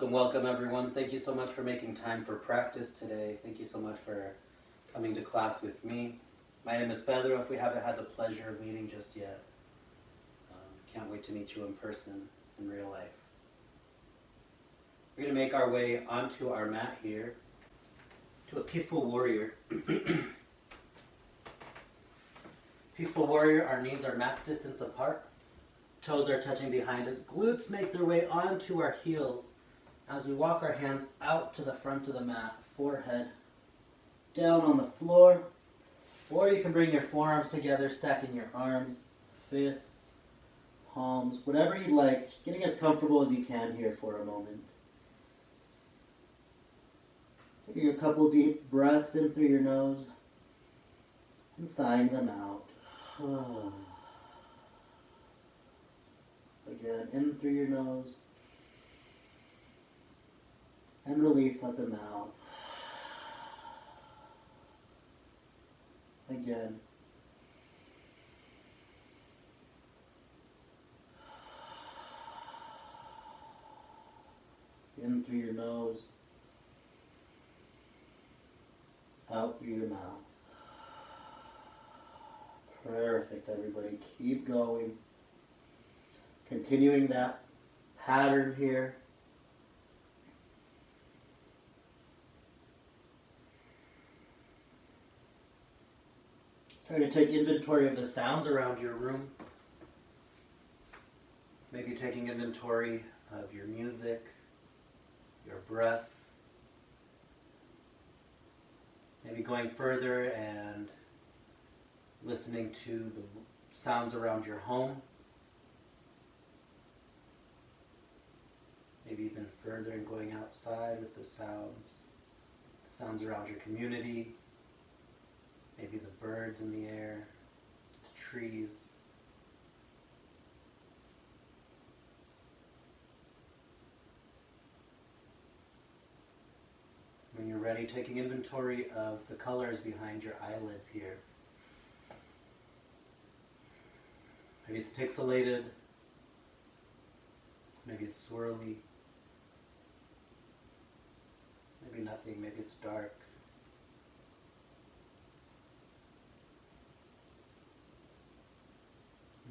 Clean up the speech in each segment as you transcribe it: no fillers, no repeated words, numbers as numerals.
Welcome everyone. Thank you so much for making time for practice today. Thank you so much for coming to class with me. My name is Pedro, if we haven't had the pleasure of meeting just yet. Can't wait to meet you in person, in real life. We're going to make our way onto our mat here to a peaceful warrior. Peaceful warrior, our knees are max distance apart. Toes are touching behind us. Glutes make their way onto our heels as we walk our hands out to the front of the mat, forehead down on the floor. Or you can bring your forearms together, stacking your arms, fists, palms, whatever you'd like. Just getting as comfortable as you can here for a moment. Taking a couple deep breaths in through your nose and sighing them out. Again, in through your nose and release out the mouth. Again. In through your nose, out through your mouth. Perfect, everybody. Keep going. Continuing that pattern here. Try to take inventory of the sounds around your room. Maybe taking inventory of your music, your breath. Maybe going further and listening to the sounds around your home. Maybe even further and going outside with the sounds around your community. Maybe the birds in the air, the trees. When you're ready, taking inventory of the colors behind your eyelids here. Maybe it's pixelated. Maybe it's swirly. Maybe nothing, maybe it's dark.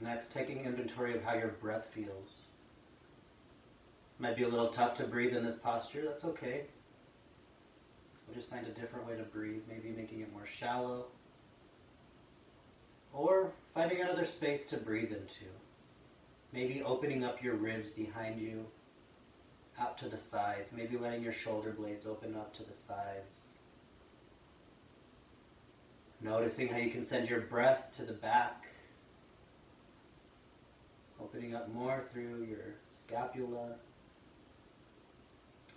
Next, taking inventory of how your breath feels. Might be a little tough to breathe in this posture, that's okay. We'll just find a different way to breathe, maybe making it more shallow. Or finding another space to breathe into. Maybe opening up your ribs behind you, out to the sides. Maybe letting your shoulder blades open up to the sides. Noticing how you can send your breath to the back. Opening up more through your scapula.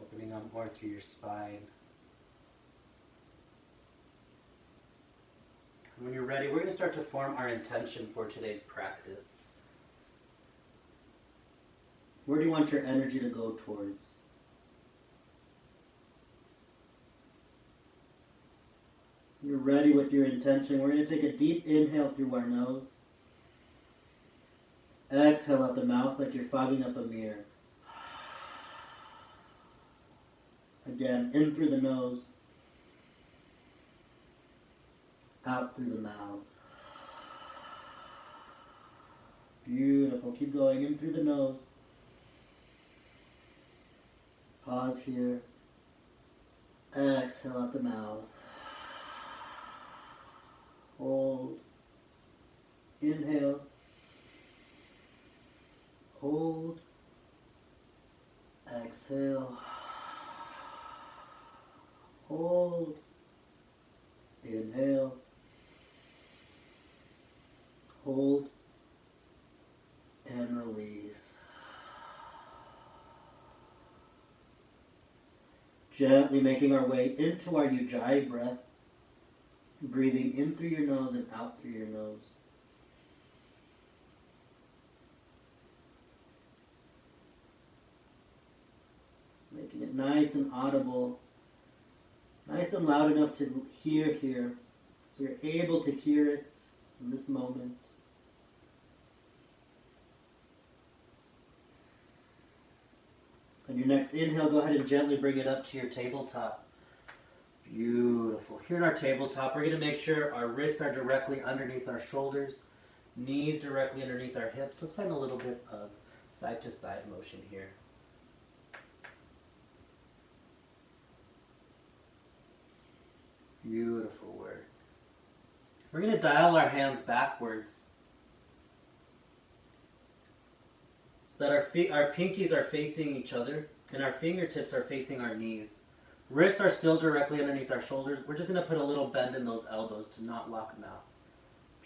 Opening up more through your spine. And when you're ready, we're going to start to form our intention for today's practice. Where do you want your energy to go towards? When you're ready with your intention, we're going to take a deep inhale through our nose. Exhale out the mouth like you're fogging up a mirror. Again, in through the nose. Out through the mouth. Beautiful. Keep going in through the nose. Pause here. Exhale out the mouth. Hold. Inhale. Hold. Exhale. Hold. Inhale. Hold. And release. Gently making our way into our Ujjayi breath. Breathing in through your nose and out through your nose. Making it nice and audible. Nice and loud enough to hear here. So you're able to hear it in this moment. On your next inhale, go ahead and gently bring it up to your tabletop. Beautiful. Here in our tabletop, we're going to make sure our wrists are directly underneath our shoulders, knees directly underneath our hips. Let's find a little bit of side to side motion here. Beautiful work. We're going to dial our hands backwards so that our pinkies are facing each other and our fingertips are facing our knees. Wrists are still directly underneath our shoulders. We're just going to put a little bend in those elbows to not lock them out.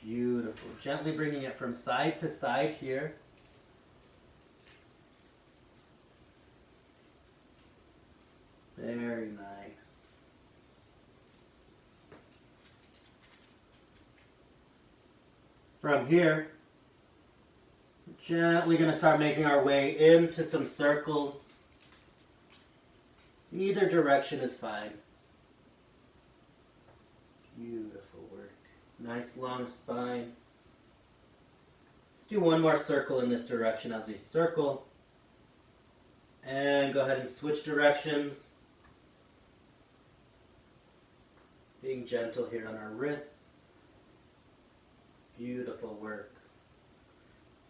Beautiful. Gently bringing it from side to side here. Very nice. From here, gently going to start making our way into some circles. Either direction is fine. Beautiful work. Nice long spine. Let's do one more circle in this direction as we circle. And go ahead and switch directions. Being gentle here on our wrists. Beautiful work.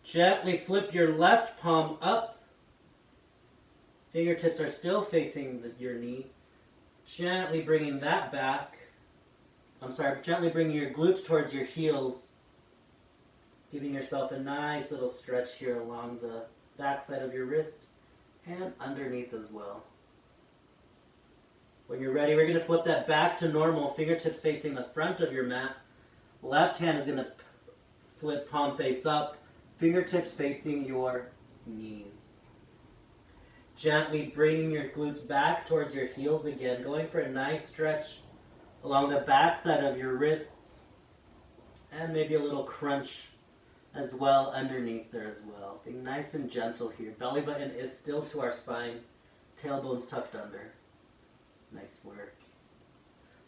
Gently flip your left palm up. Fingertips are still facing your knee. Gently bringing that back. Gently bringing your glutes towards your heels. Giving yourself a nice little stretch here along the backside of your wrist and underneath as well. When you're ready, we're going to flip that back to normal. Fingertips facing the front of your mat. Left hand is going to flip palm face up. Fingertips facing your knees. Gently bringing your glutes back towards your heels again. Going for a nice stretch along the backside of your wrists. And maybe a little crunch as well underneath there as well. Being nice and gentle here. Belly button is still to our spine. Tailbone's tucked under. Nice work.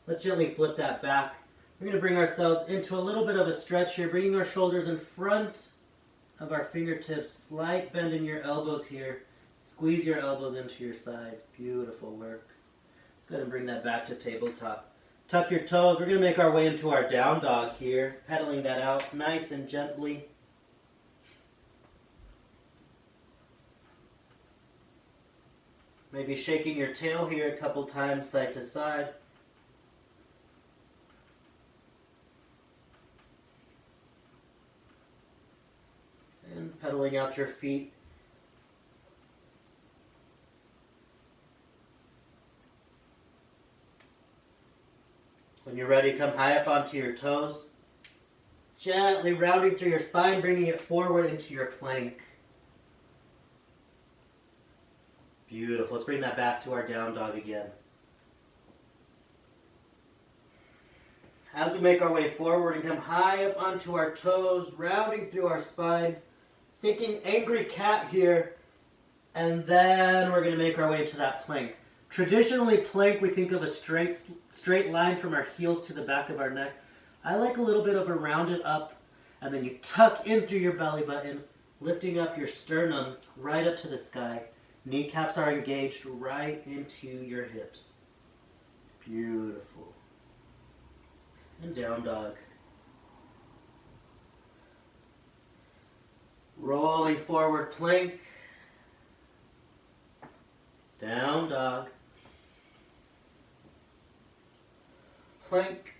Let's gently flip that back. We're going to bring ourselves into a little bit of a stretch here. Bringing our shoulders in front of our fingertips. Slight bend in your elbows here. Squeeze your elbows into your sides. Beautiful work. Go ahead and bring that back to tabletop. Tuck your toes. We're going to make our way into our down dog here. Pedaling that out nice and gently. Maybe shaking your tail here a couple times side to side. And pedaling out your feet. When you're ready, come high up onto your toes. Gently rounding through your spine, bringing it forward into your plank. Beautiful. Let's bring that back to our down dog again. As we make our way forward and come high up onto our toes, rounding through our spine, thinking angry cat here, and then we're going to make our way to that plank. Traditionally, plank, we think of a straight line from our heels to the back of our neck. I like a little bit of a rounded up, and then you tuck in through your belly button, lifting up your sternum right up to the sky. Kneecaps are engaged right into your hips. Beautiful. And down dog. Rolling forward plank. Down dog. Plank.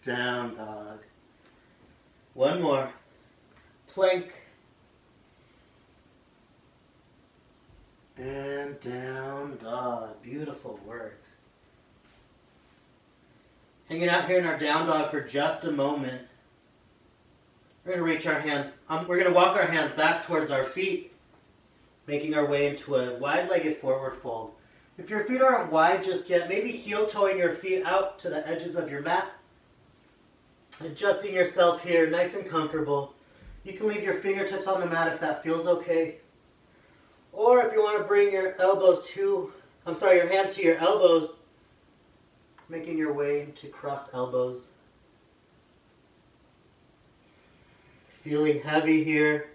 Down dog. One more. Plank. And down dog. Beautiful work. Hanging out here in our down dog for just a moment. We're going to reach our hands. We're going to walk our hands back towards our feet, making our way into a wide-legged forward fold. If your feet aren't wide just yet, maybe heel-toeing your feet out to the edges of your mat. Adjusting yourself here, nice and comfortable. You can leave your fingertips on the mat if that feels okay. Or if you want to bring your your hands to your elbows, making your way into crossed elbows. Feeling heavy here,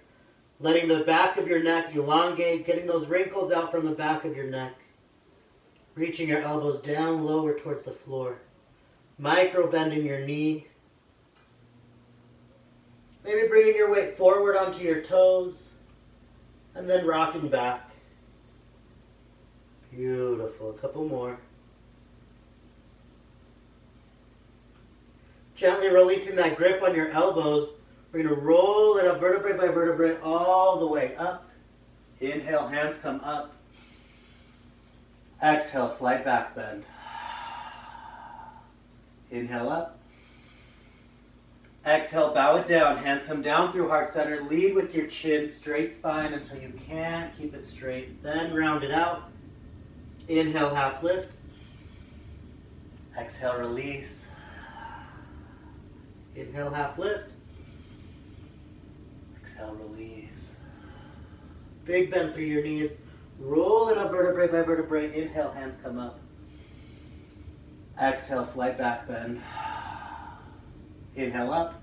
Letting the back of your neck elongate, getting those wrinkles out from the back of your neck. Reaching your elbows down lower towards the floor. Micro bending your knee. Maybe bringing your weight forward onto your toes. And then rocking back. Beautiful. A couple more. Gently releasing that grip on your elbows. We're going to roll it up vertebrae by vertebrae all the way up. Inhale, hands come up. Exhale, slight back bend. Inhale up. Exhale, bow it down. Hands come down through heart center. Lead with your chin, straight spine until you can't keep it straight. Then round it out. Inhale, half lift. Exhale, release. Inhale, half lift. Exhale, release. Big bend through your knees. Roll it up vertebrae by vertebrae. Inhale, hands come up. Exhale, slight back bend. Inhale up.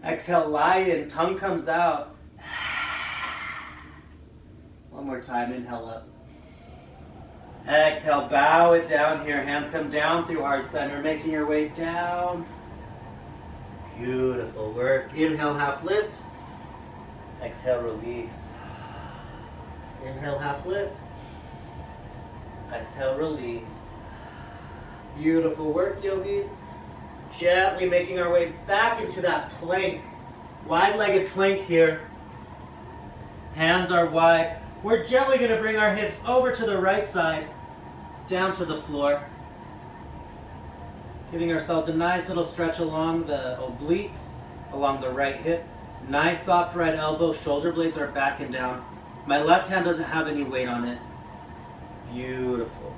Exhale, lion. Tongue comes out. One more time. Inhale up. Exhale, bow it down here. Hands come down through heart center, making your way down. Beautiful work. Inhale, half lift. Exhale, release. Inhale, half lift. Exhale, release. Beautiful work, yogis. Gently making our way back into that plank. Wide-legged plank here. Hands are wide. We're gently going to bring our hips over to the right side, down to the floor. Giving ourselves a nice little stretch along the obliques, along the right hip. Nice soft right elbow, shoulder blades are back and down. My left hand doesn't have any weight on it. Beautiful.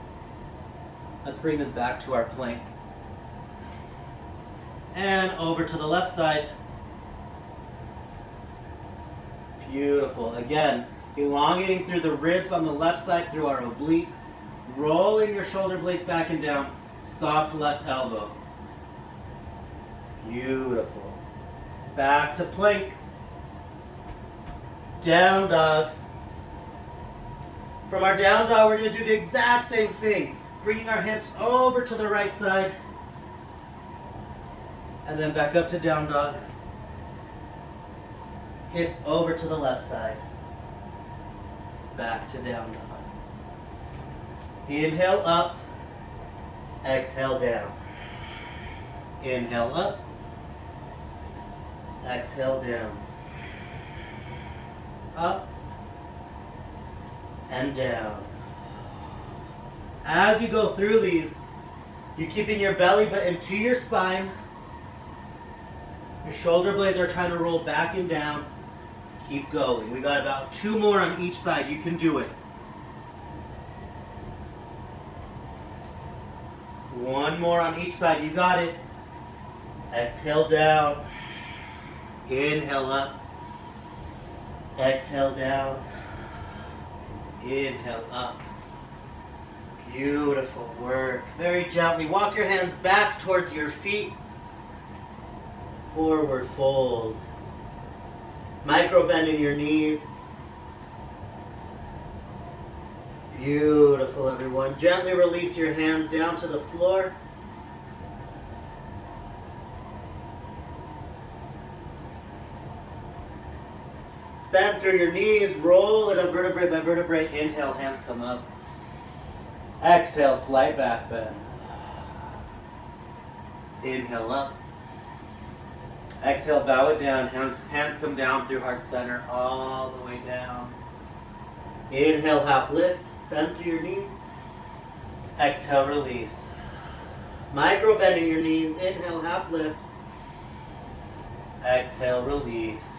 Let's bring this back to our plank. And over to the left side. Beautiful. Again, elongating through the ribs on the left side through our obliques. Rolling your shoulder blades back and down. Soft left elbow. Beautiful. Back to plank. Down dog. From our down dog, we're going to do the exact same thing. Bringing our hips over to the right side. And then back up to down dog. Hips over to the left side. Back to down dog. Inhale up. Exhale down. Inhale up. Exhale down. Up and down. As you go through these, you're keeping your belly button to your spine. Your shoulder blades are trying to roll back and down. Keep going. We got about 2 more on each side. You can do it. 1 more on each side. You got it. Exhale down. Inhale up. Exhale down. Inhale up. Beautiful work. Very gently. Walk your hands back towards your feet. Forward fold. Micro bend in your knees. Beautiful, everyone. Gently release your hands down to the floor. Bend through your knees. Roll it up vertebrae by vertebrae. Inhale, hands come up. Exhale, slight back bend. Inhale up. Exhale, bow it down. Hands come down through heart center all the way down. Inhale, half lift. Bend through your knees. Exhale, release. Micro bend in your knees. Inhale, half lift. Exhale, release.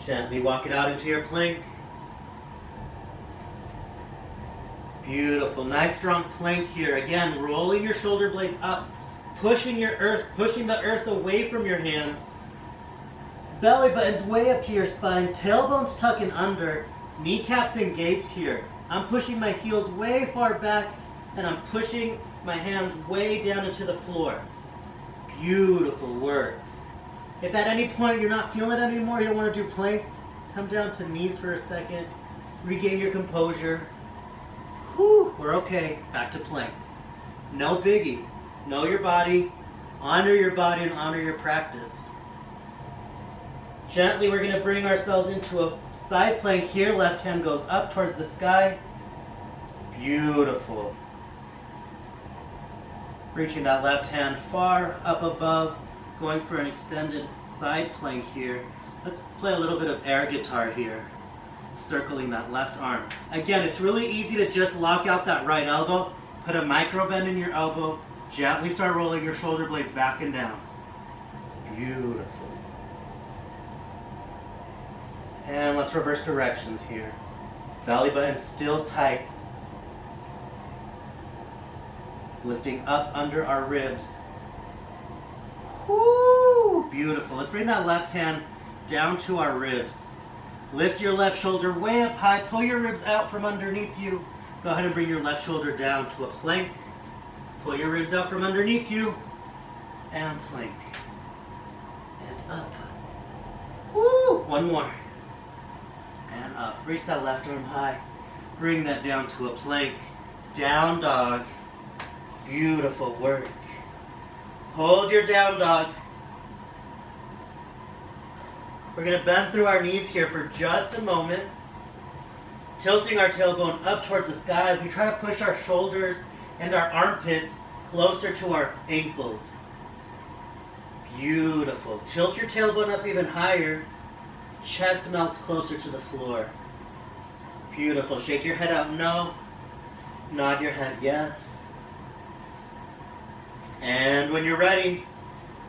Gently walk it out into your plank. Beautiful. Nice strong plank here. Again, rolling your shoulder blades up. Pushing the earth away from your hands. Belly button's way up to your spine. Tailbone's tucking under. Kneecaps engaged here. I'm pushing my heels way far back and I'm pushing my hands way down into the floor. Beautiful work. If at any point you're not feeling it anymore, you don't want to do plank, come down to knees for a second, regain your composure. Whew, we're okay. Back to plank. No biggie. Know your body, honor and honor your practice. Gently, we're going to bring ourselves into a side plank here. Left hand goes up towards the sky. Beautiful. Reaching that left hand far up above, going for an extended side plank here. Let's play a little bit of air guitar here, circling that left arm. Again, it's really easy to just lock out that right elbow, put a micro bend in your elbow, gently start rolling your shoulder blades back and down. Beautiful. And let's reverse directions here. Belly button still tight. Lifting up under our ribs. Woo! Beautiful. Let's bring that left hand down to our ribs. Lift your left shoulder way up high. Pull your ribs out from underneath you. Go ahead and bring your left shoulder down to a plank. Pull your ribs out from underneath you. And plank. And up. Woo! One more. And up. Reach that left arm high. Bring that down to a plank. Down dog. Beautiful work. Hold your down dog. We're going to bend through our knees here for just a moment. Tilting our tailbone up towards the sky as we try to push our shoulders and our armpits closer to our ankles. Beautiful. Tilt your tailbone up even higher. Chest melts closer to the floor. Beautiful. Shake your head out no. Nod your head yes. And when you're ready,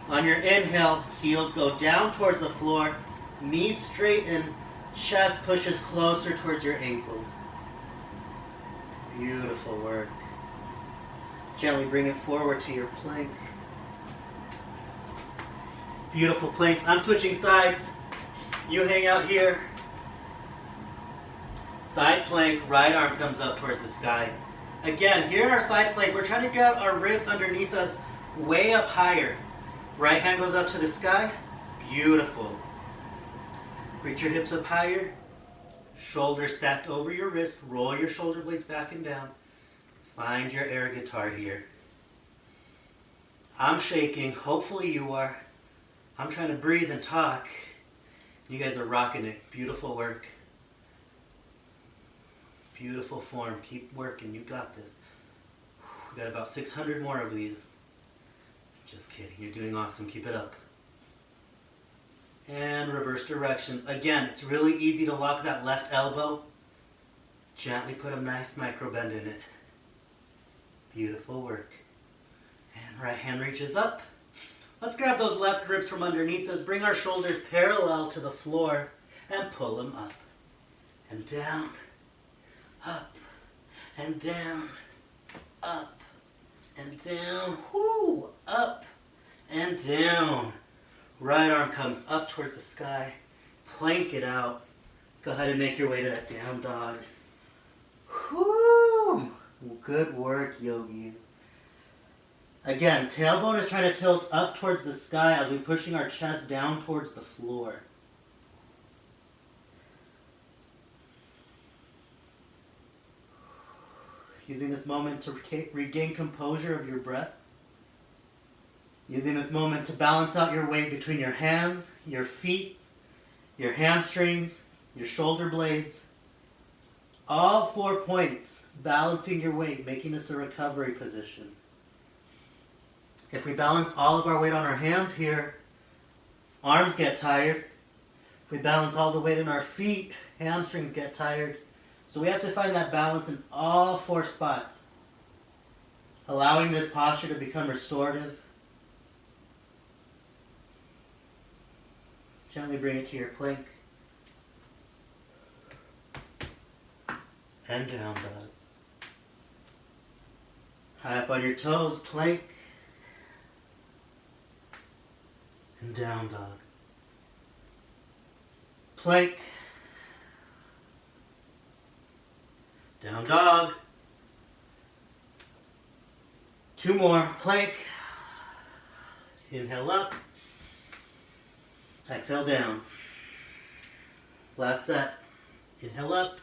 on your inhale, heels go down towards the floor, knees straighten, chest pushes closer towards your ankles. Beautiful work. Gently bring it forward to your plank. Beautiful planks. I'm switching sides. You hang out here. Side plank, right arm comes up towards the sky. Again, here in our side plank, we're trying to get our ribs underneath us way up higher. Right hand goes up to the sky. Beautiful. Reach your hips up higher. Shoulders stacked over your wrist. Roll your shoulder blades back and down. Find your air guitar here. I'm shaking. Hopefully you are. I'm trying to breathe and talk. You guys are rocking it. Beautiful work. Beautiful form. Keep working. You got this. We got about 600 more of these. Just kidding. You're doing awesome. Keep it up. And reverse directions. Again, it's really easy to lock that left elbow. Gently put a nice micro bend in it. Beautiful work. And right hand reaches up. Let's grab those left ribs from underneath us. Bring our shoulders parallel to the floor and pull them up and down. Up and down, up and down, whoo, up and down. Right arm comes up towards the sky. Plank it out. Go ahead and make your way to that down dog. Whoo! Good work, yogis. Again, tailbone is trying to tilt up towards the sky as we're pushing our chest down towards the floor. Using this moment to regain composure of your breath. Using this moment to balance out your weight between your hands, your feet, your hamstrings, your shoulder blades. All 4 points, balancing your weight, making this a recovery position. If we balance all of our weight on our hands here, arms get tired. If we balance all the weight in our feet, hamstrings get tired. So we have to find that balance in all 4 spots, allowing this posture to become restorative. Gently bring it to your plank. And down dog. High up on your toes, plank. And down dog. Plank. Down dog. 2 more. Plank. Inhale up. Exhale down. Last set. Inhale up.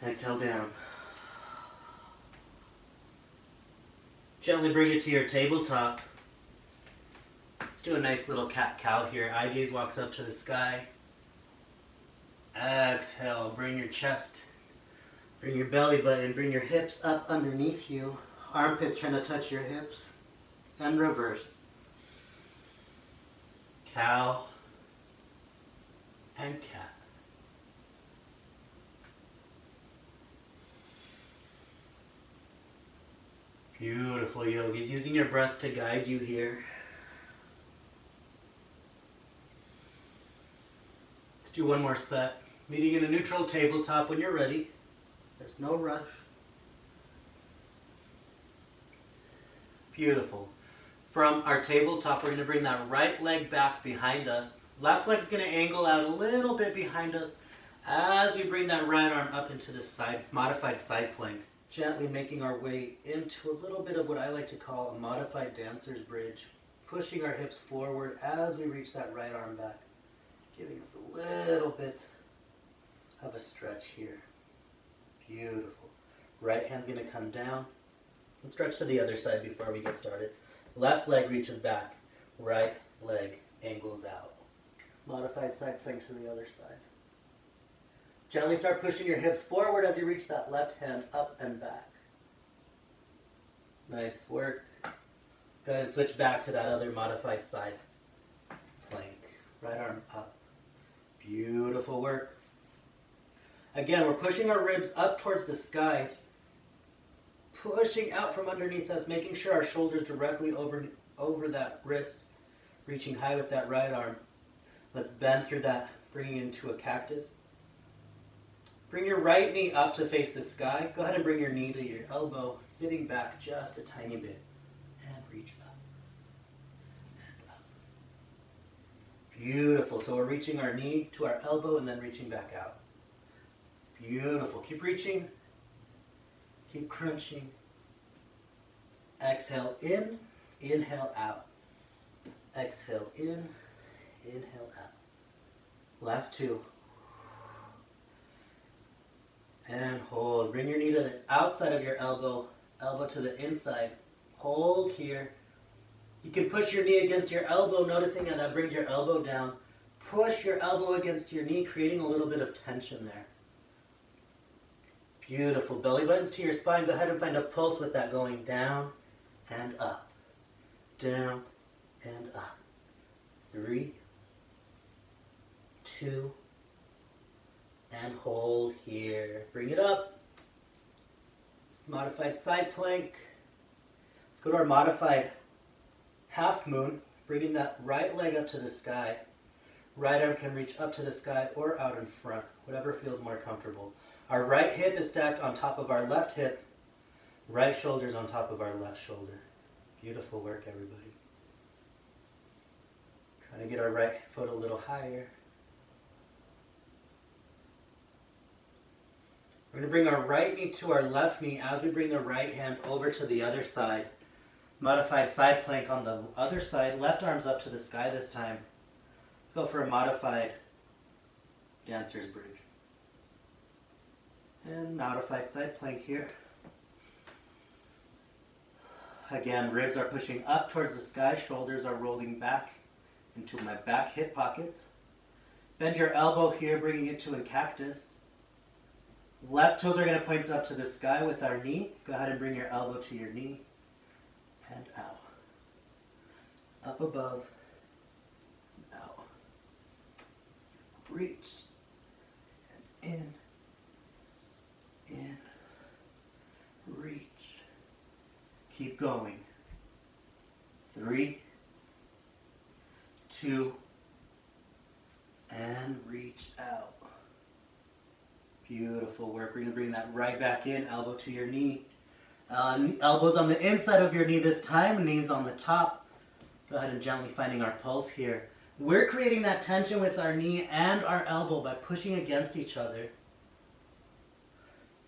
Exhale down. Gently bring it to your tabletop. Let's do a nice little cat-cow here. Eye gaze walks up to the sky. Exhale. Bring your chest, bring your belly button, bring your hips up underneath you. Armpits trying to touch your hips. And reverse. Cow and cat. Beautiful, yogis. Using your breath to guide you here. Let's do one more set. Meeting in a neutral tabletop when you're ready. There's no rush. Beautiful. From our tabletop, we're going to bring that right leg back behind us. Left leg's going to angle out a little bit behind us as we bring that right arm up into the side, modified side plank. Gently making our way into a little bit of what I like to call a modified dancer's bridge. Pushing our hips forward as we reach that right arm back. Giving us a little bit of a stretch here. Beautiful. Right hand's going to come down. And stretch to the other side before we get started. Left leg reaches back. Right leg angles out. Modified side plank to the other side. Gently start pushing your hips forward as you reach that left hand up and back. Nice work. Let's go ahead and switch back to that other modified side plank. Right arm up. Beautiful work. Again, we're pushing our ribs up towards the sky. Pushing out from underneath us, making sure our shoulders directly over that wrist. Reaching high with that right arm. Let's bend through that, bringing it into a cactus. Bring your right knee up to face the sky. Go ahead and bring your knee to your elbow, sitting back just a tiny bit. And reach up. And up. Beautiful. So we're reaching our knee to our elbow and then reaching back out. Beautiful. Keep reaching. Keep crunching. Exhale in, inhale out. Exhale in, inhale out. Last two. And hold. Bring your knee to the outside of your elbow, elbow to the inside. Hold here. You can push your knee against your elbow, noticing how that brings your elbow down. Push your elbow against your knee, creating a little bit of tension there. Beautiful. Belly buttons to your spine. Go ahead and find a pulse with that going down and up. Down and up. 3, 2, and hold here. Bring it up. It's modified side plank. Let's go to our modified half moon. Bringing that right leg up to the sky. Right arm can reach up to the sky or out in front, whatever feels more comfortable. Our right hip is stacked on top of our left hip. Right shoulder's on top of our left shoulder. Beautiful work, everybody. Trying to get our right foot a little higher. We're going to bring our right knee to our left knee as we bring the right hand over to the other side. Modified side plank on the other side. Left arm's up to the sky this time. Let's go for a modified dancer's bridge. And modified side plank here. Again, ribs are pushing up towards the sky. Shoulders are rolling back into my back hip pockets. Bend your elbow here, bringing it to a cactus. Left toes are going to point up to the sky with our knee. Go ahead and bring your elbow to your knee. And out. Up above. Out. Reach. And in. In, reach, keep going. 3, 2, and reach out. Beautiful work. We're going to bring that right back in, elbow to your knee. Elbows on the inside of your knee this time, knees on the top. Go ahead and gently finding our pulse here. We're creating that tension with our knee and our elbow by pushing against each other.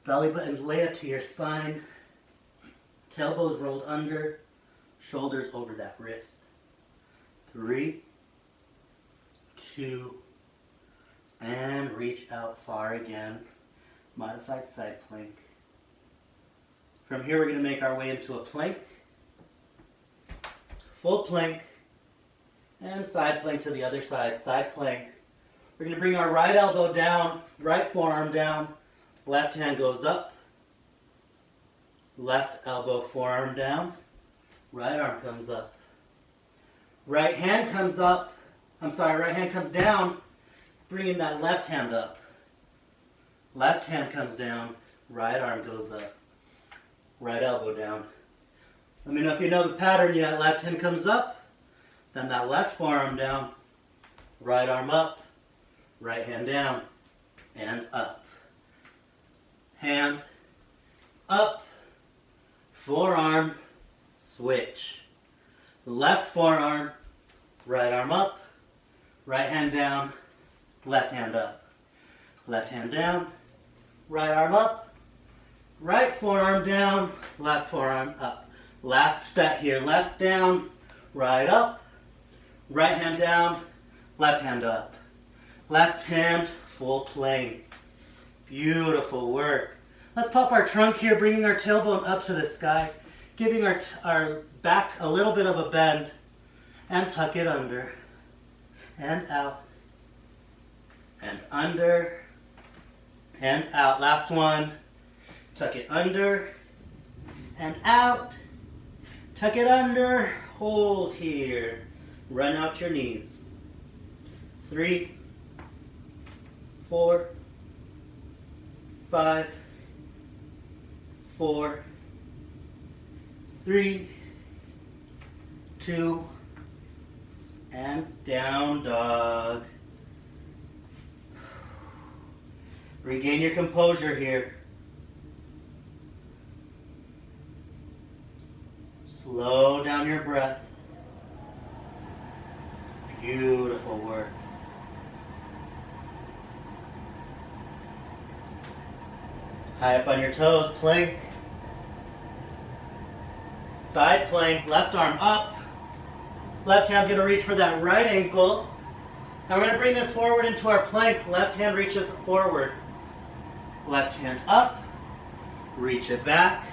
Belly button's way up to your spine. Tailbones rolled under. Shoulders over that wrist. 3, 2, and reach out far again. Modified side plank. From here we're going to make our way into a plank, full plank, and side plank to the other side, side plank. We're going to bring our right elbow down, right forearm down, left hand goes up, left elbow, forearm down, right arm comes up. Right hand comes up, right hand comes down, bringing that left hand up. Left hand comes down, right arm goes up, right elbow down. Let me know if you know the pattern yet. Left hand comes up, then that left forearm down, right arm up, right hand down, and up. Hand, up, forearm, switch. Left forearm, right arm up, right hand down, left hand up. Left hand down, right arm up, right forearm down, left forearm up. Last set here, left down, right up, right hand down, left hand up. Left hand, full plank. Beautiful work. Let's pop our trunk here, bringing our tailbone up to the sky, giving our back a little bit of a bend, and tuck it under, and out, and under, and out. Last one. Tuck it under, and out. Tuck it under, hold here. Run out your knees. 3, 4, 5, 4, 3, 2, and down dog. Regain your composure here. Slow down your breath. Beautiful work. High up on your toes, plank. Side plank, left arm up. Left hand's going to reach for that right ankle. Now we're going to bring this forward into our plank. Left hand reaches forward. Left hand up. Reach it back.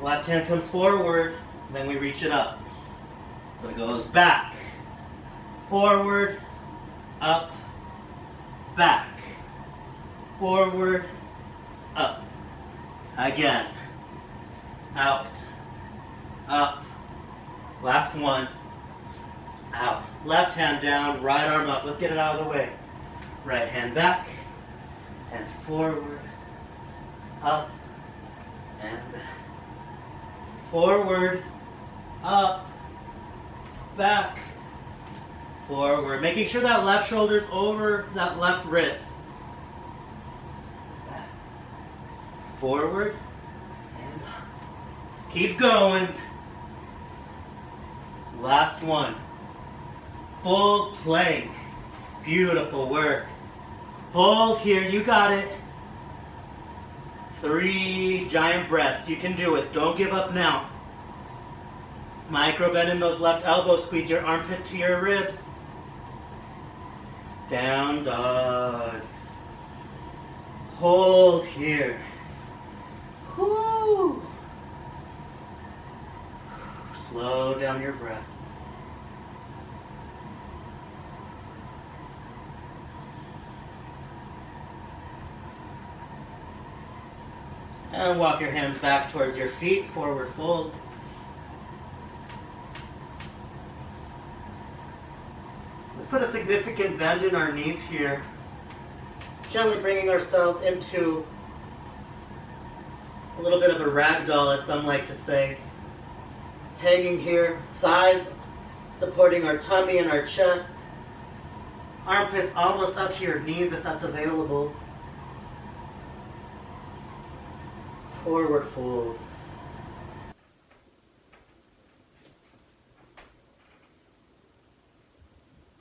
Left hand comes forward. Then we reach it up. So it goes back, forward, up, back, forward, up. Again. Out, up. Last one. Out. Left hand down, right arm up. Let's get it out of the way. Right hand back, and forward, up, and back. Forward, up, back, forward. Making sure that left shoulder's over that left wrist. Back, forward, and up. Keep going. Last one. Full plank. Beautiful work. Hold here. You got it. 3 giant breaths. You can do it. Don't give up now. Micro bend in those left elbows. Squeeze your armpits to your ribs. Down dog. Hold here. Whoo. Slow down your breath. And walk your hands back towards your feet, forward fold. Let's put a significant bend in our knees here. Gently bringing ourselves into a little bit of a ragdoll, as some like to say. Hanging here, thighs supporting our tummy and our chest. Armpits almost up to your knees if that's available. Forward fold.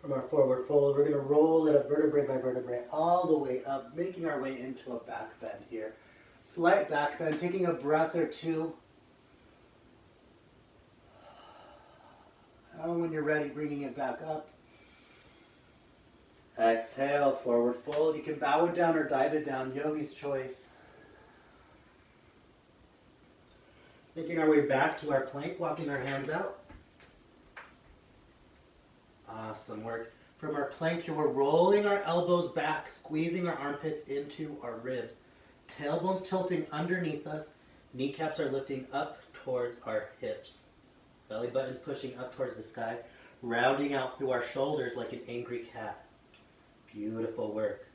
From our forward fold, we're going to roll it up vertebrae by vertebrae all the way up, making our way into a back bend here. Slight back bend, taking a breath or two. And when you're ready, bringing it back up. Exhale, forward fold. You can bow it down or dive it down, yogi's choice. Making our way back to our plank, walking our hands out. Awesome work. From our plank here, we're rolling our elbows back, squeezing our armpits into our ribs. Tailbones tilting underneath us. Kneecaps are lifting up towards our hips. Belly button's pushing up towards the sky, rounding out through our shoulders like an angry cat. Beautiful work.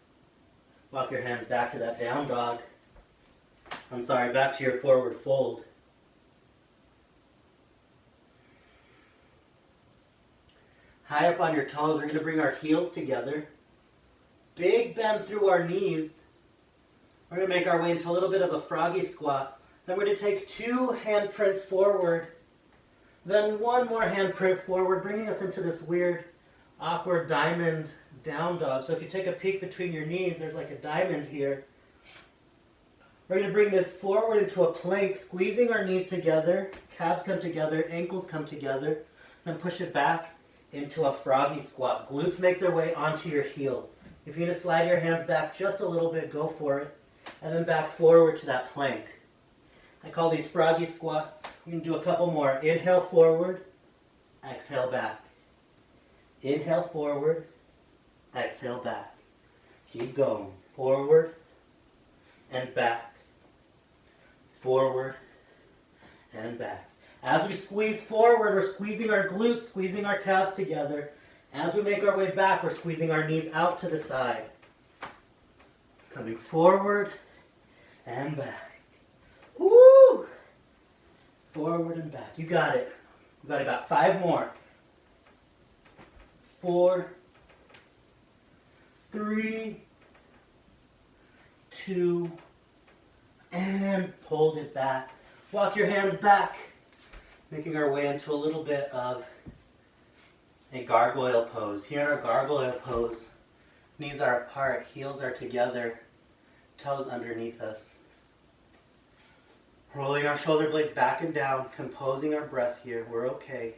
Walk your hands back to that down dog. Back to your forward fold. High up on your toes, we're going to bring our heels together. Big bend through our knees. We're going to make our way into a little bit of a froggy squat. Then we're going to take 2 handprints forward. Then 1 more handprint forward, bringing us into this weird, awkward diamond down dog. So if you take a peek between your knees, there's like a diamond here. We're going to bring this forward into a plank, squeezing our knees together. Calves come together, ankles come together. Then push it back into a froggy squat. Glutes make their way onto your heels. If you're going to slide your hands back just a little bit, go for it. And then back forward to that plank. I call these froggy squats. We can do a couple more. Inhale forward, exhale back. Inhale forward, exhale back. Keep going. Forward and back. Forward and back. As we squeeze forward, we're squeezing our glutes, squeezing our calves together. As we make our way back, we're squeezing our knees out to the side. Coming forward and back. Woo! Forward and back. You got it. You got about 5 more. 4, 3, 2, and hold it back. Walk your hands back. Making our way into a little bit of a gargoyle pose. Here in our gargoyle pose, knees are apart, heels are together, toes underneath us. Rolling our shoulder blades back and down, composing our breath here. We're okay.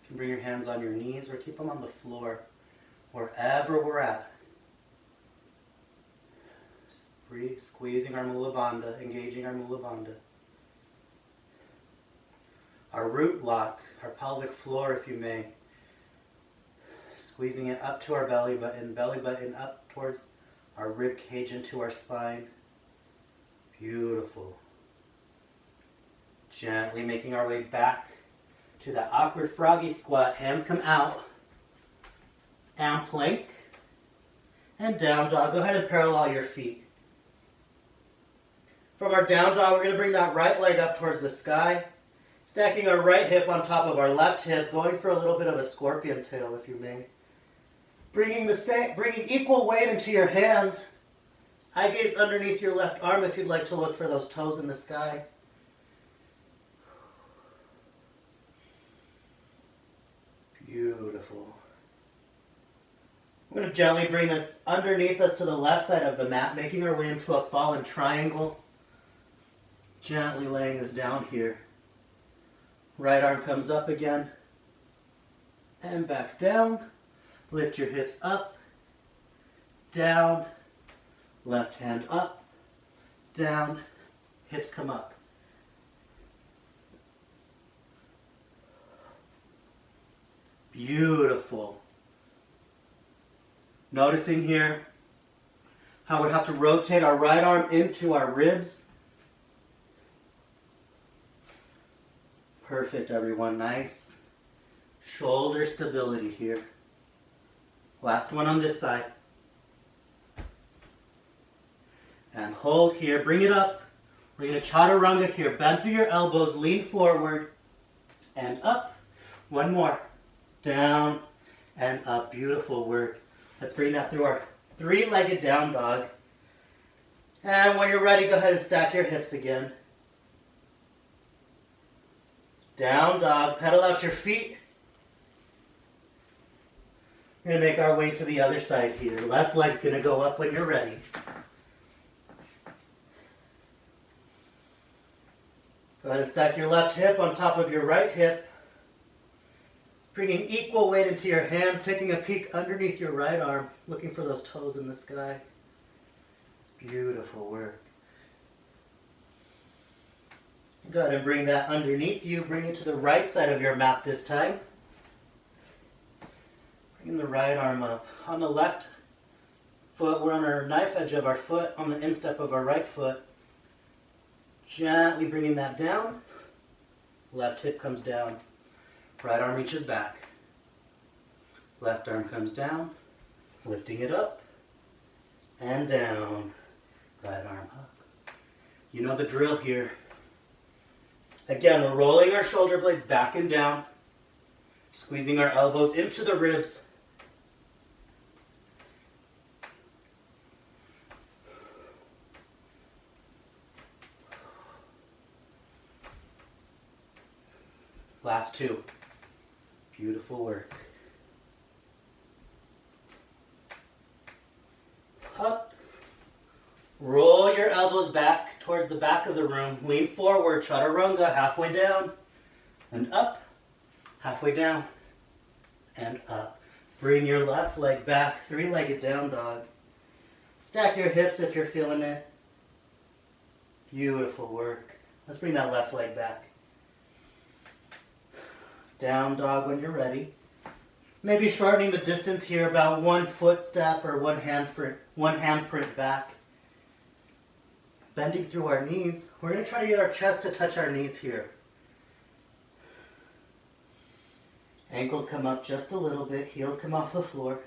You can bring your hands on your knees or keep them on the floor, wherever we're at. Squeezing our Mula Bandha, engaging our Mula Bandha. Our root lock, our pelvic floor if you may. Squeezing it up to our belly button up towards our rib cage into our spine. Beautiful. Gently making our way back to that awkward froggy squat. Hands come out. And plank. And down dog. Go ahead and parallel your feet. From our down dog, we're going to bring that right leg up towards the sky. Stacking our right hip on top of our left hip, going for a little bit of a scorpion tail, if you may. Bringing equal weight into your hands. Eye gaze underneath your left arm if you'd like to look for those toes in the sky. Beautiful. We're going to gently bring this underneath us to the left side of the mat, making our way into a fallen triangle. Gently laying this down here. Right arm comes up again. And back down. Lift your hips up. Down. Left hand up. Down. Hips come up. Beautiful. Noticing here how we have to rotate our right arm into our ribs. Perfect, everyone. Nice shoulder stability here. Last one on this side. And hold here. Bring it up. We're going to chaturanga here. Bend through your elbows. Lean forward. And up. One more. Down and up. Beautiful work. Let's bring that through our 3-legged down dog. And when you're ready, go ahead and stack your hips again. Down dog. Pedal out your feet. We're going to make our way to the other side here. Left leg's going to go up when you're ready. Go ahead and stack your left hip on top of your right hip. Bringing equal weight into your hands, taking a peek underneath your right arm, looking for those toes in the sky. Beautiful work. Go ahead and bring that underneath you. Bring it to the right side of your mat this time. Bring the right arm up. On the left foot, we're on our knife edge of our foot, on the instep of our right foot. Gently bringing that down. Left hip comes down. Right arm reaches back. Left arm comes down. Lifting it up. And down. Right arm up. You know the drill here. Again, we're rolling our shoulder blades back and down. Squeezing our elbows into the ribs. Last two. Beautiful work. Up. Roll your elbows back towards the back of the room. Lean forward, chaturanga, halfway down. And up. Halfway down. And up. Bring your left leg back, three-legged down dog. Stack your hips if you're feeling it. Beautiful work. Let's bring that left leg back. Down dog when you're ready. Maybe shortening the distance here, about 1 foot step or one hand print back. Bending through our knees. We're going to try to get our chest to touch our knees here. Ankles come up just a little bit. Heels come off the floor.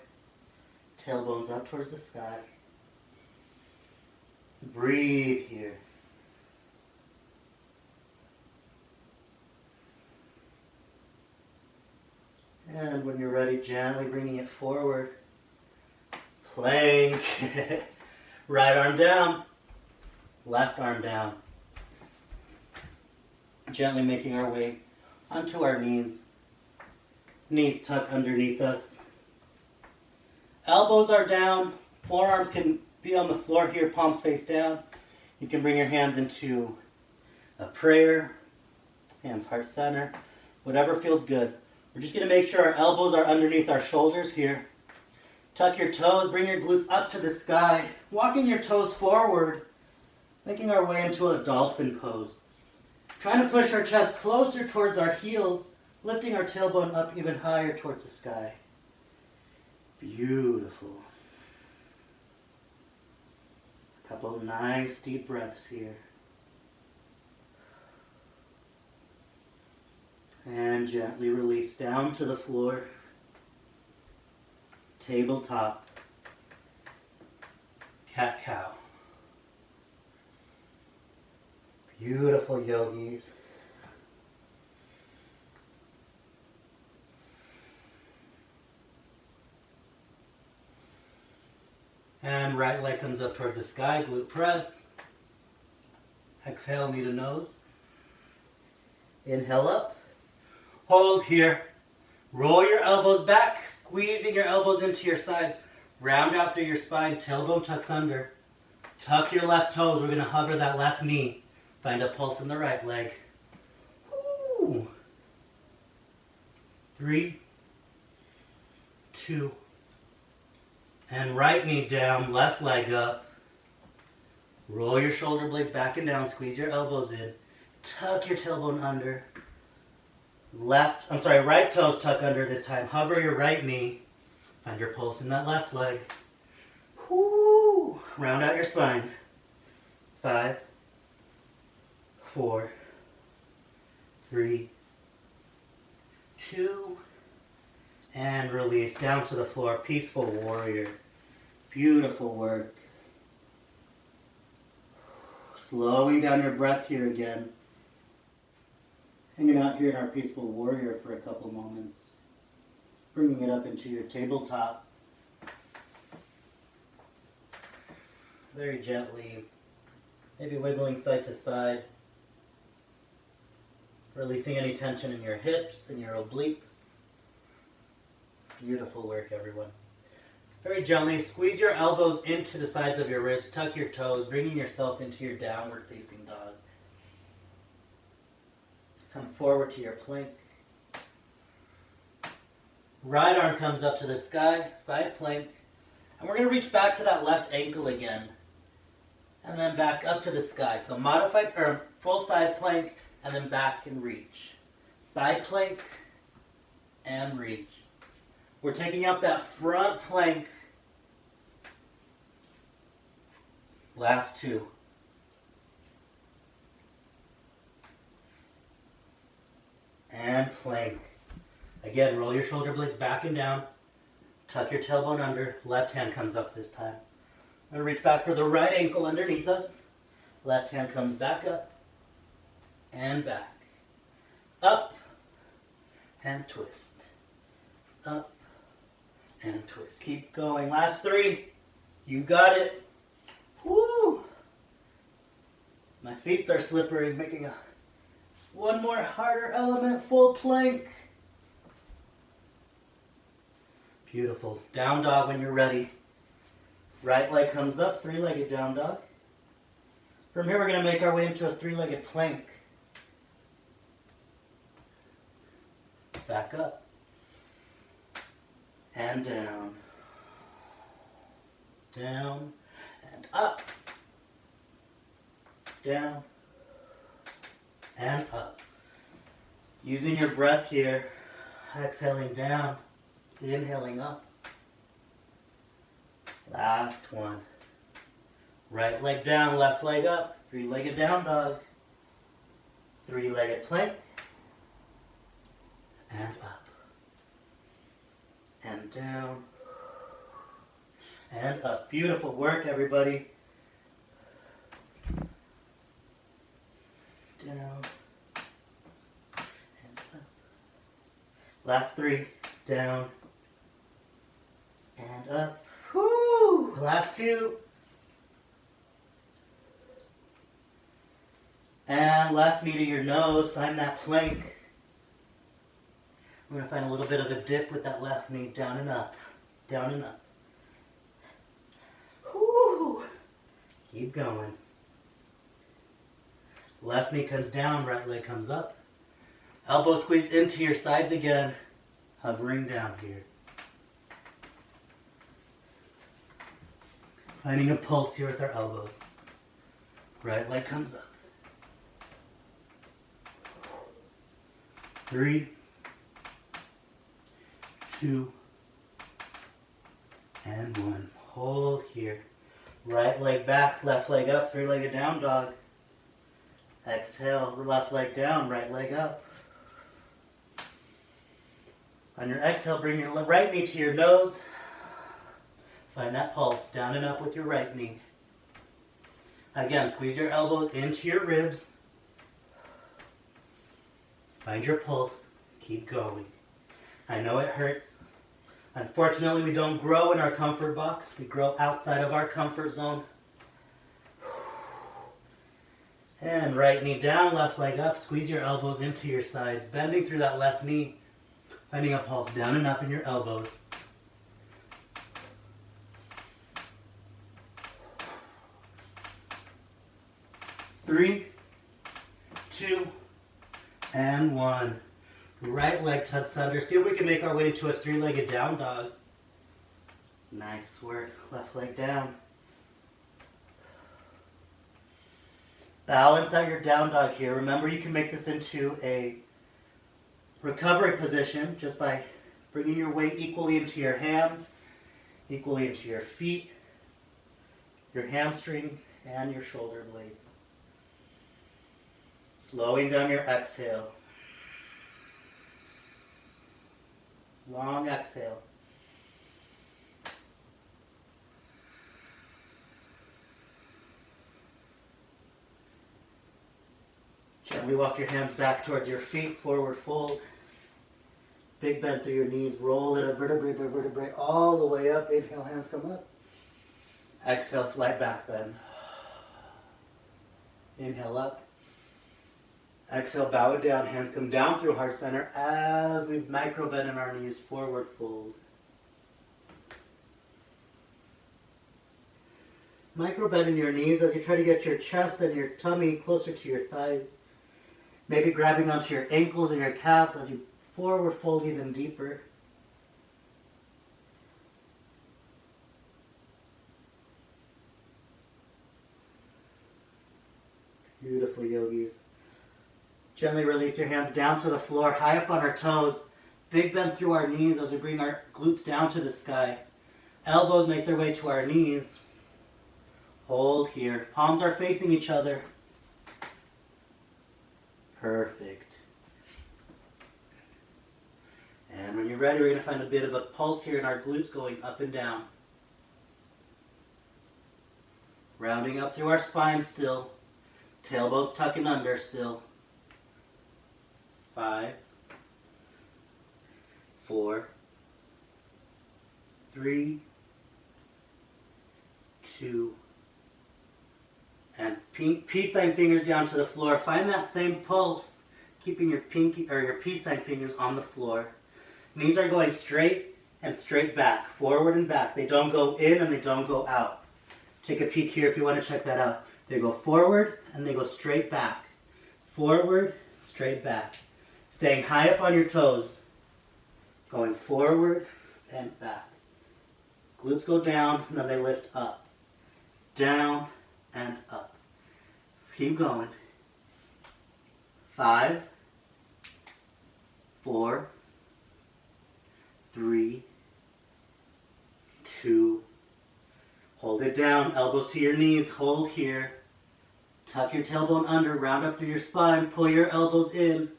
Tailbones up towards the sky. Breathe here. And when you're ready, gently bringing it forward. Plank. Right arm down. Left arm down. Gently making our way onto our knees. Knees tuck underneath us. Elbows are down. Forearms can be on the floor here, palms face down. You can bring your hands into a prayer. Hands heart center. Whatever feels good. We're just going to make sure our elbows are underneath our shoulders here. Tuck your toes, bring your glutes up to the sky. Walking your toes forward, making our way into a dolphin pose. Trying to push our chest closer towards our heels, lifting our tailbone up even higher towards the sky. Beautiful. A couple of nice deep breaths here. And gently release down to the floor. Tabletop. Cat-cow. Beautiful yogis. And right leg comes up towards the sky, glute press. Exhale, knee to nose. Inhale up. Hold here. Roll your elbows back, squeezing your elbows into your sides. Round out through your spine, tailbone tucks under. Tuck your left toes. We're going to hover that left knee. Find a pulse in the right leg. Ooh. 3, 2, and right knee down, left leg up. Roll your shoulder blades back and down, squeeze your elbows in. Tuck your tailbone under. Right toes tuck under this time. Hover your right knee. Find your pulse in that left leg. Whoo! Round out your spine. 5, 4, 3, 2, and release down to the floor. Peaceful warrior. Beautiful work. Slowing down your breath here again. Hanging out here in our peaceful warrior for a couple moments. Bringing it up into your tabletop. Very gently. Maybe wiggling side to side. Releasing any tension in your hips and your obliques. Beautiful work, everyone. Very gently, squeeze your elbows into the sides of your ribs. Tuck your toes, bringing yourself into your downward facing dog. Come forward to your plank. Right arm comes up to the sky, side plank. And we're going to reach back to that left ankle again. And then back up to the sky. So modified, or full side plank, and then back and reach. Side plank and reach. We're taking out that front plank. Last two. And plank. Again, roll your shoulder blades back and down. Tuck your tailbone under. Left hand comes up this time. I'm going to reach back for the right ankle underneath us. Left hand comes back up and back. Up and twist. Up and twist. Keep going. Last three. You got it. Woo! My feet are slippery, making one more harder element, full plank. Beautiful. Down dog when you're ready. Right leg comes up, three-legged down dog. From here we're going to make our way into a three-legged plank. Back up. And down. Down. And up. Down. And up. Using your breath here. Exhaling down. Inhaling up. Last one. Right leg down, left leg up. Three-legged down dog. Three-legged plank. And up. And down. And up. Beautiful work, everybody. Down. And up. Last three. Down. And up. Whoo! Last two. And left knee to your nose. Find that plank. We're going to find a little bit of a dip with that left knee. Down and up. Down and up. Whoo! Keep going. Left knee comes down. Right leg comes up. Elbow squeeze into your sides again. Hovering down here. Finding a pulse here with our elbows. Right leg comes up. 3, 2, and 1. Hold here. Right leg back, left leg up, three-legged down dog. Exhale, left leg down, right leg up. On your exhale, bring your right knee to your nose. Find that pulse, down and up with your right knee. Again, squeeze your elbows into your ribs. Find your pulse. Keep going. I know it hurts. Unfortunately, we don't grow in our comfort box. We grow outside of our comfort zone. And right knee down, left leg up. Squeeze your elbows into your sides, bending through that left knee. Finding a pulse down and up in your elbows. 3, 2, and 1. Right leg tucks under. See if we can make our way into a three-legged down dog. Nice work. Left leg down. Balance out your down dog here. Remember, you can make this into a recovery position just by bringing your weight equally into your hands, equally into your feet, your hamstrings, and your shoulder blades. Slowing down your exhale. Long exhale. Gently walk your hands back towards your feet, forward fold. Big bend through your knees, roll it up vertebrae by vertebrae all the way up. Inhale, hands come up. Exhale, slight back bend. Inhale up. Exhale, bow it down, hands come down through heart center as we micro bend in our knees, forward fold. Micro bend in your knees as you try to get your chest and your tummy closer to your thighs. Maybe grabbing onto your ankles and your calves as you forward fold even deeper. yogis. Gently release your hands down to the floor, high up on our toes. Big bend through our knees as we bring our glutes down to the sky. Elbows make their way to our knees. Hold here. Palms are facing each other. Perfect. And when you're ready, we're going to find a bit of a pulse here in our glutes going up and down. Rounding up through our spine still. Tailbones tucking under still. 5, 4, 3, 2, and peace sign fingers down to the floor. Find that same pulse, keeping your pinky or your peace sign fingers on the floor. Knees are going straight and straight back, forward and back. They don't go in and they don't go out. Take a peek here if you want to check that out. They go forward and they go straight back. Forward, straight back. Staying high up on your toes. Going forward and back. Glutes go down and then they lift up. Down and up. Keep going. 5, 4, 3, 2. Hold it down. Elbows to your knees. Hold here. Tuck your tailbone under. Round up through your spine. Pull your elbows in.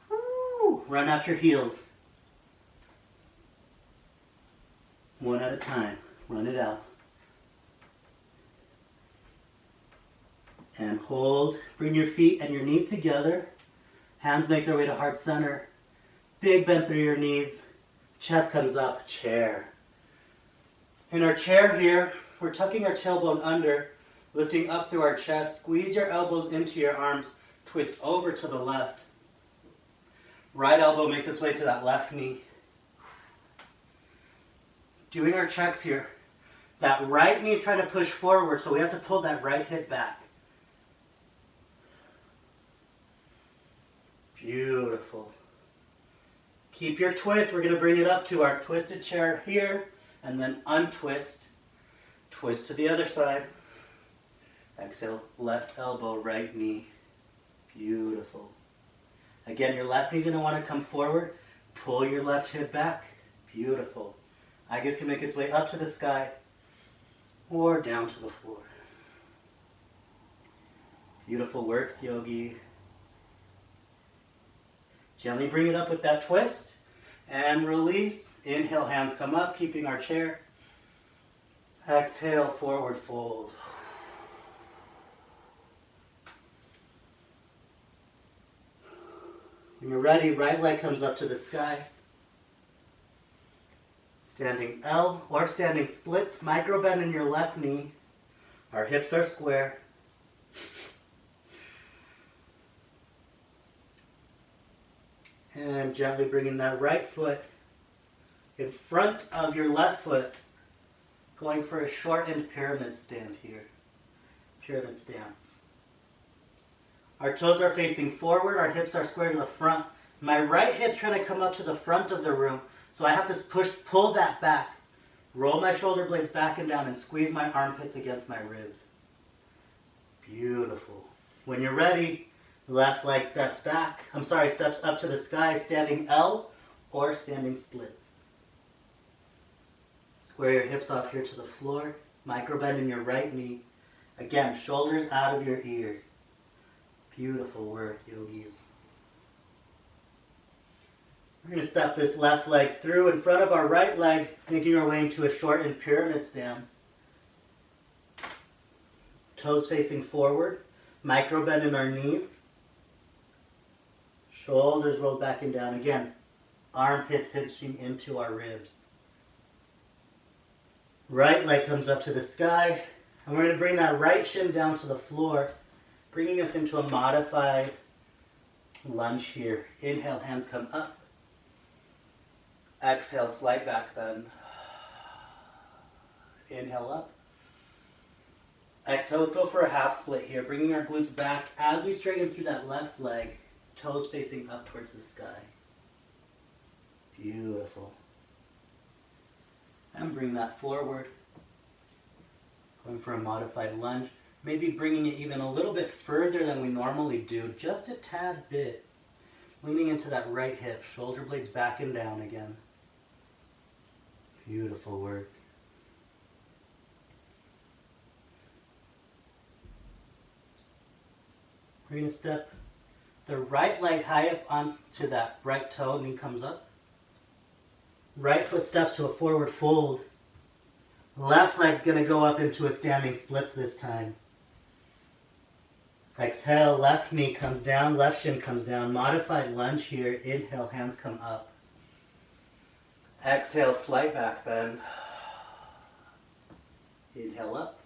Woo. Run out your heels. One at a time. Run it out. And hold. Bring your feet and your knees together. Hands make their way to heart center. Big bend through your knees. Chest comes up. Chair. In our chair here, we're tucking our tailbone under, lifting up through our chest. Squeeze your elbows into your arms. Twist over to the left. Right elbow makes its way to that left knee. Doing our checks here. That right knee is trying to push forward, so we have to pull that right hip back. Beautiful. Keep your twist. We're going to bring it up to our twisted chair here, and then untwist. Twist to the other side. Exhale, left elbow, right knee. Beautiful. Again, your left knee's going to want to come forward. Pull your left hip back. Beautiful. I guess can make its way up to the sky or down to the floor. Beautiful works, yogi. Gently bring it up with that twist and release. Inhale, hands come up, keeping our chair. Exhale, forward fold. When you're ready, right leg comes up to the sky. Standing L or standing splits, micro bend in your left knee. Our hips are square. And gently bringing that right foot in front of your left foot. Going for a shortened pyramid stand here. Pyramid stance. Our toes are facing forward. Our hips are square to the front. My right hip's trying to come up to the front of the room. So I have to pull that back. Roll my shoulder blades back and down and squeeze my armpits against my ribs. Beautiful. When you're ready, left leg steps up to the sky, standing L or standing split. Square your hips off here to the floor. Micro bend in your right knee. Again, shoulders out of your ears. Beautiful work, yogis. We're going to step this left leg through in front of our right leg, making our way into a shortened pyramid stance. Toes facing forward. Micro bend in our knees. Shoulders rolled back and down. Again, armpits hitching into our ribs. Right leg comes up to the sky. And we're going to bring that right shin down to the floor, bringing us into a modified lunge here. Inhale, hands come up. Exhale, slight back bend. Inhale up. Exhale, let's go for a half split here, bringing our glutes back as we straighten through that left leg, toes facing up towards the sky. Beautiful. And bring that forward. Going for a modified lunge. Maybe bringing it even a little bit further than we normally do, just a tad bit. Leaning into that right hip, shoulder blades back and down again. Beautiful work. We're going to step the right leg high up onto that right toe, knee comes up. Right foot steps to a forward fold. Left leg's going to go up into a standing splits this time. Exhale, left knee comes down, left shin comes down. Modified lunge here. Inhale, hands come up. Exhale, slight back bend. Inhale up.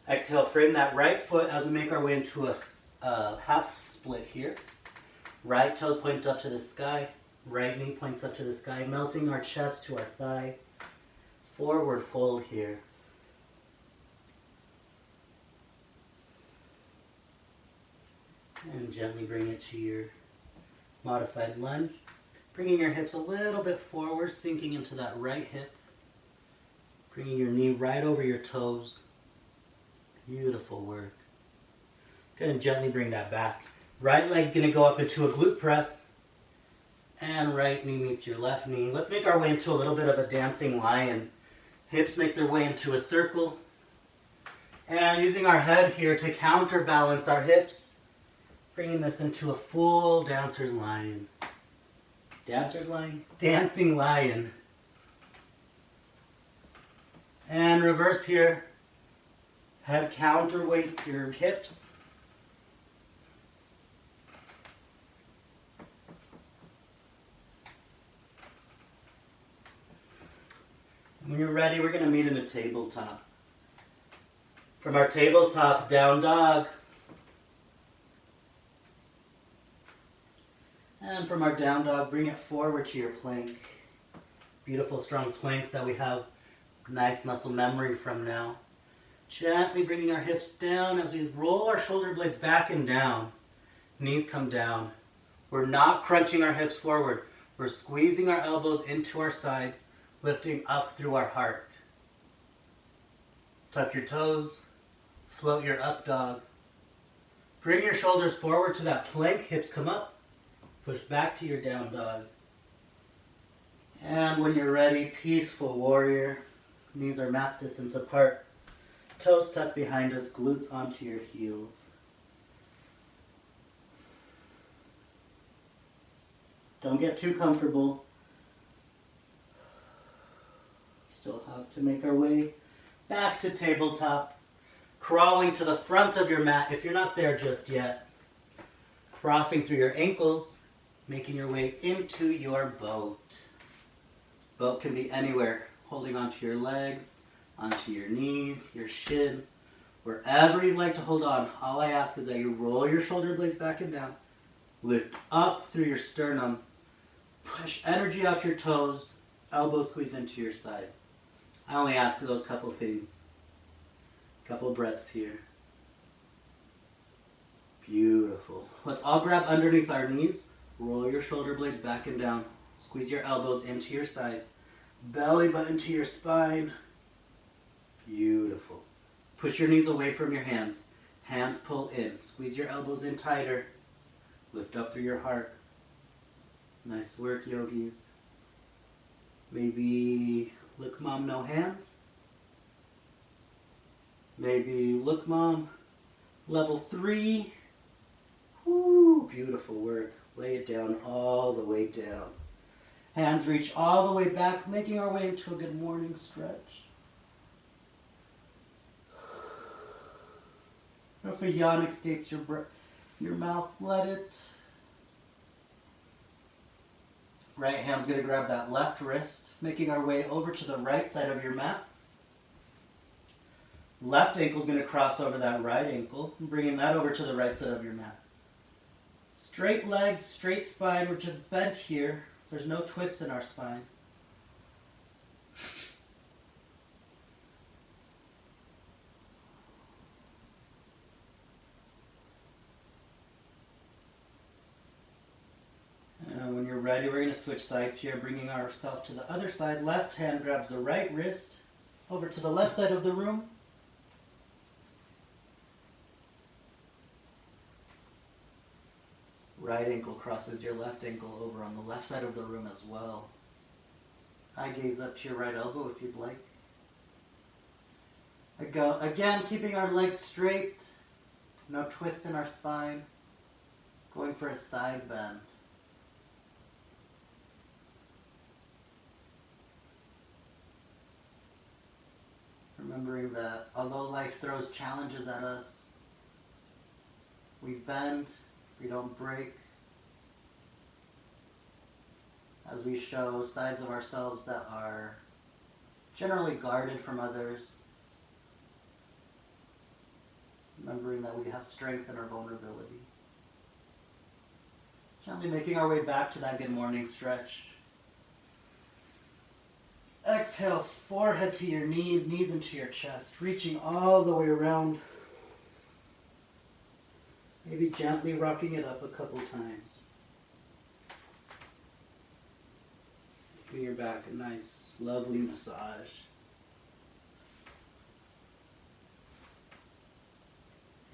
Exhale, frame that right foot as we make our way into a half split here. Right toes point up to the sky. Right knee points up to the sky, melting our chest to our thigh. Forward fold here. And gently bring it to your modified lunge. Bringing your hips a little bit forward, sinking into that right hip. Bringing your knee right over your toes. Beautiful work. Good, and gently bring that back. Right leg's going to go up into a glute press. And right knee meets your left knee. Let's make our way into a little bit of a dancing lion. Hips make their way into a circle. And using our head here to counterbalance our hips. Bringing this into a full dancer's lion. Dancer's lion? Dancing lion. And reverse here. Head counterweights your hips. When you're ready, we're going to meet in a tabletop. From our tabletop, down dog. And from our down dog, bring it forward to your plank. Beautiful, strong planks that we have nice muscle memory from now. Gently bringing our hips down as we roll our shoulder blades back and down. Knees come down. We're not crunching our hips forward. We're squeezing our elbows into our sides, lifting up through our heart. Tuck your toes. Float your up dog. Bring your shoulders forward to that plank. Hips come up. Push back to your down dog. And when you're ready, peaceful warrior. Knees are mat's distance apart. Toes tucked behind us, glutes onto your heels. Don't get too comfortable. Still have to make our way back to tabletop. Crawling to the front of your mat if you're not there just yet. Crossing through your ankles. Making your way into your boat. Boat can be anywhere. Holding onto your legs, onto your knees, your shins, wherever you'd like to hold on. All I ask is that you roll your shoulder blades back and down. Lift up through your sternum. Push energy out your toes. Elbows squeeze into your sides. I only ask for those couple things. Couple breaths here. Beautiful. Let's all grab underneath our knees. Roll your shoulder blades back and down. Squeeze your elbows into your sides. Belly button to your spine. Beautiful. Push your knees away from your hands. Hands pull in. Squeeze your elbows in tighter. Lift up through your heart. Nice work, yogis. Maybe look mom, no hands. Maybe look mom, level 3. Woo, beautiful work. Lay it down all the way down. Hands reach all the way back, making our way into a good morning stretch. If a yawn escapes your mouth, let it. Right hand's going to grab that left wrist, making our way over to the right side of your mat. Left ankle's going to cross over that right ankle, bringing that over to the right side of your mat. Straight legs, straight spine. We're just bent here. There's no twist in our spine. And when you're ready, we're going to switch sides here, bringing ourselves to the other side. Left hand grabs the right wrist over to the left side of the room. Right ankle crosses your left ankle over on the left side of the room as well. Eye gaze up to your right elbow if you'd like. Again, keeping our legs straight. No twist in our spine. Going for a side bend. Remembering that although life throws challenges at us, we bend, we don't break, as we show sides of ourselves that are generally guarded from others. Remembering that we have strength in our vulnerability. Gently making our way back to that good morning stretch. Exhale, forehead to your knees, knees into your chest, reaching all the way around. Maybe gently rocking it up a couple times. Giving your back a nice, lovely massage.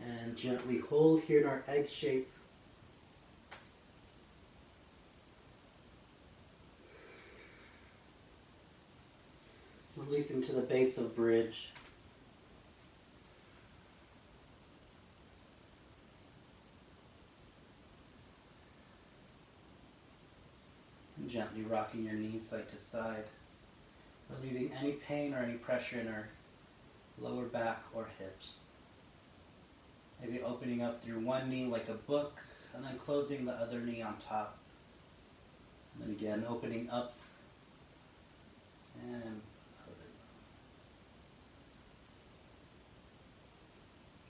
And gently hold here in our egg shape. Releasing to the base of bridge. And gently rocking your knees side to side, relieving any pain or any pressure in our lower back or hips. Maybe opening up through one knee like a book, and then closing the other knee on top. And then again, opening up and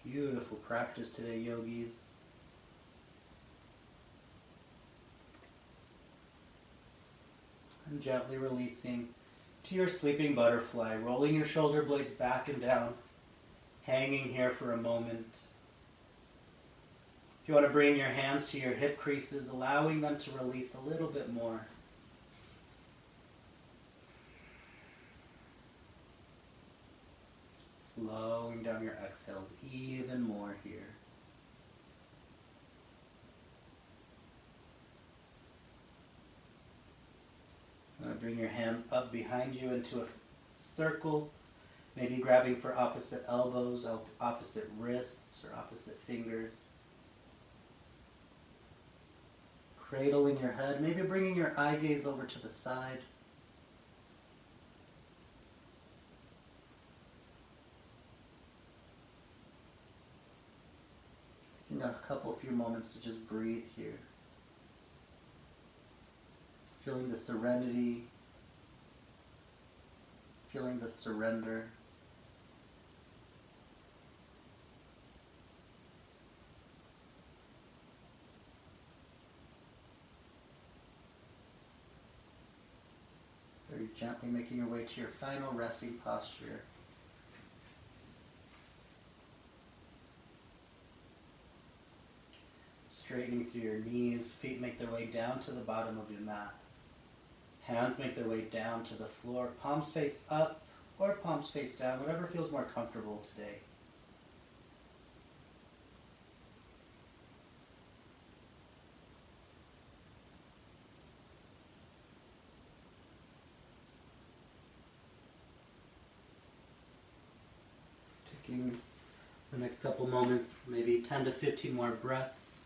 beautiful practice today, yogis. And gently releasing to your sleeping butterfly, rolling your shoulder blades back and down, hanging here for a moment. If you want to bring your hands to your hip creases, allowing them to release a little bit more. Slowing down your exhales even more here. Bring your hands up behind you into a circle, maybe grabbing for opposite elbows, opposite wrists, or opposite fingers. Cradling your head, maybe bringing your eye gaze over to the side. Taking a few moments to just breathe here. Feeling the serenity, feeling the surrender. Very gently making your way to your final resting posture. Straightening through your knees, feet make their way down to the bottom of your mat. Hands make their way down to the floor, palms face up or palms face down, whatever feels more comfortable today. Taking the next couple moments, maybe 10 to 15 more breaths.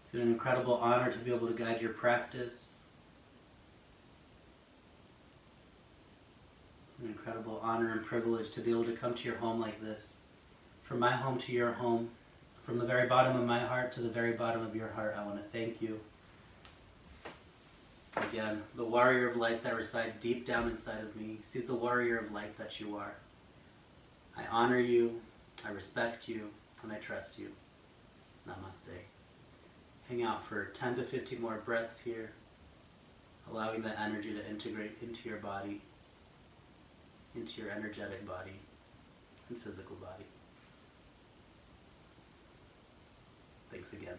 It's an incredible honor to be able to guide your practice. An incredible honor and privilege to be able to come to your home like this. From my home to your home, from the very bottom of my heart to the very bottom of your heart, I want to thank you. Again, the warrior of light that resides deep down inside of me sees the warrior of light that you are. I honor you, I respect you, and I trust you. Namaste. Hang out for 10 to 15 more breaths here, allowing that energy to integrate into your body, into your energetic body and physical body. Thanks again.